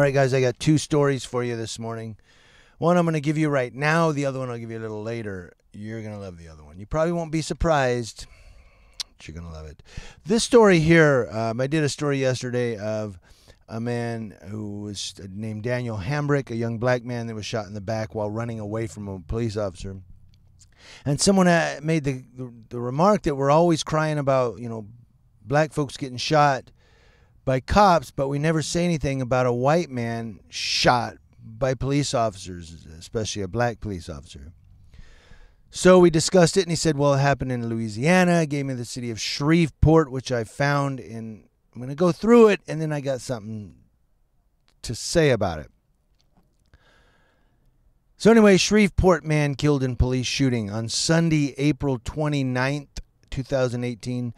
right, guys, I got two stories for you this morning. One I'm going to give you right now. The other one I'll give you a little later. You're going to love the other one. You probably won't be surprised, but you're going to love it. This story here, I did a story yesterday of a man who was named Daniel Hambrick, a young black man that was shot in the back while running away from a police officer. And someone made the remark that we're always crying about, black folks getting shot by cops, but we never say anything about a white man shot by police officers, especially a black police officer. So we discussed it, and he said, well, it happened in Louisiana. He gave me the city of Shreveport, which I found in. I'm going to go through it, and then I got something to say about it. So anyway, Shreveport man killed in police shooting on Sunday, April 29th, 2018.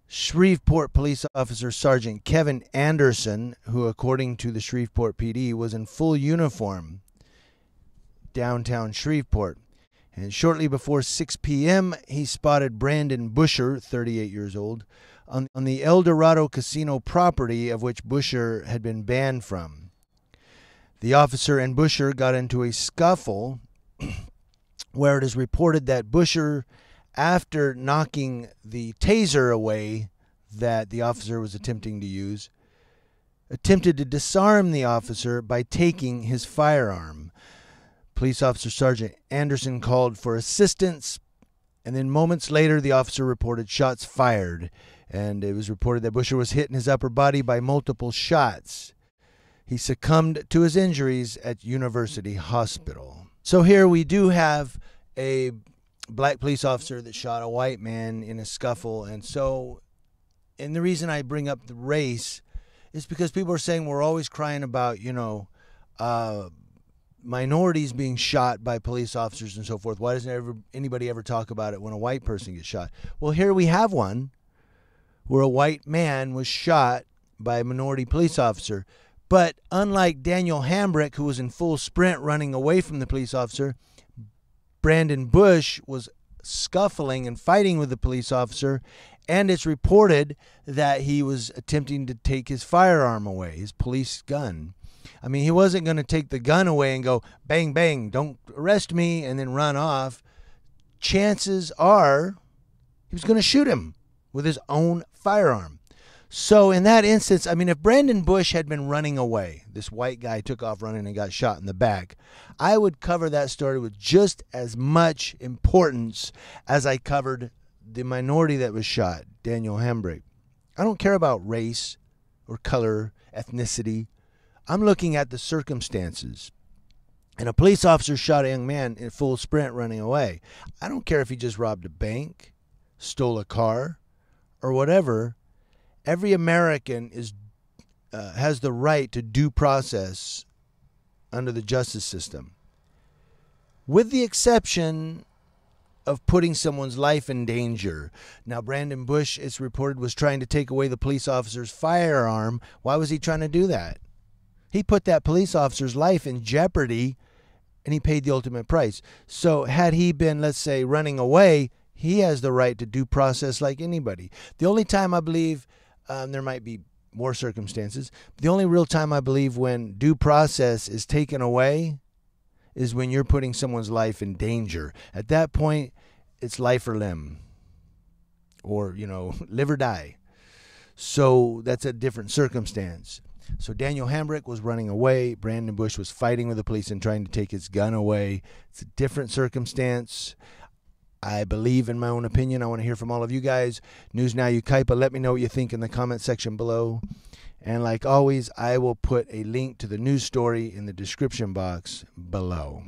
Shreveport police officer Sergeant Kevin Anderson, who according to the Shreveport PD was in full uniform downtown Shreveport. And shortly before 6 p.m., he spotted Brandon Busher, 38 years old, on the El Dorado Casino property of which Busher had been banned from. The officer and Busher got into a scuffle where it is reported that Busher, after knocking the taser away that the officer was attempting to use, attempted to disarm the officer by taking his firearm. Police officer Sergeant Anderson called for assistance, and then moments later the officer reported shots fired, and it was reported that Busher was hit in his upper body by multiple shots. He succumbed to his injuries at University Hospital. So here we do have a black police officer that shot a white man in a scuffle. And the reason I bring up the race is because people are saying we're always crying about, minorities being shot by police officers and so forth. Why doesn't anybody ever talk about it when a white person gets shot? Well, here we have one where a white man was shot by a minority police officer. But unlike Daniel Hambrick, who was in full sprint running away from the police officer, Brandon Bush was scuffling and fighting with the police officer, and it's reported that he was attempting to take his firearm away, his police gun. I mean, he wasn't going to take the gun away and go, bang, bang, don't arrest me, and then run off. Chances are he was going to shoot him with his own firearm. So in that instance, I mean, if Brandon Bush had been running away, this white guy took off running and got shot in the back, I would cover that story with just as much importance as I covered the minority that was shot, Daniel Hambrick. I don't care about race or color, ethnicity. I'm looking at the circumstances. And a police officer shot a young man in full sprint running away. I don't care if he just robbed a bank, stole a car, or whatever. Every American has the right to due process under the justice system, with the exception of putting someone's life in danger. Now, Brandon Bush, it's reported, was trying to take away the police officer's firearm. Why was he trying to do that? He put that police officer's life in jeopardy, and he paid the ultimate price. So had he been, let's say, running away, he has the right to due process like anybody. The only time I believe there might be more circumstances. The only real time I believe when due process is taken away is when you're putting someone's life in danger. At that point, it's life or limb, or, live or die. So that's a different circumstance. So Daniel Hambrick was running away. Brandon Bush was fighting with the police and trying to take his gun away. It's a different circumstance. I believe in my own opinion. I want to hear from all of you guys. News Now Ukaipa. Let me know what you think in the comment section below. And like always, I will put a link to the news story in the description box below.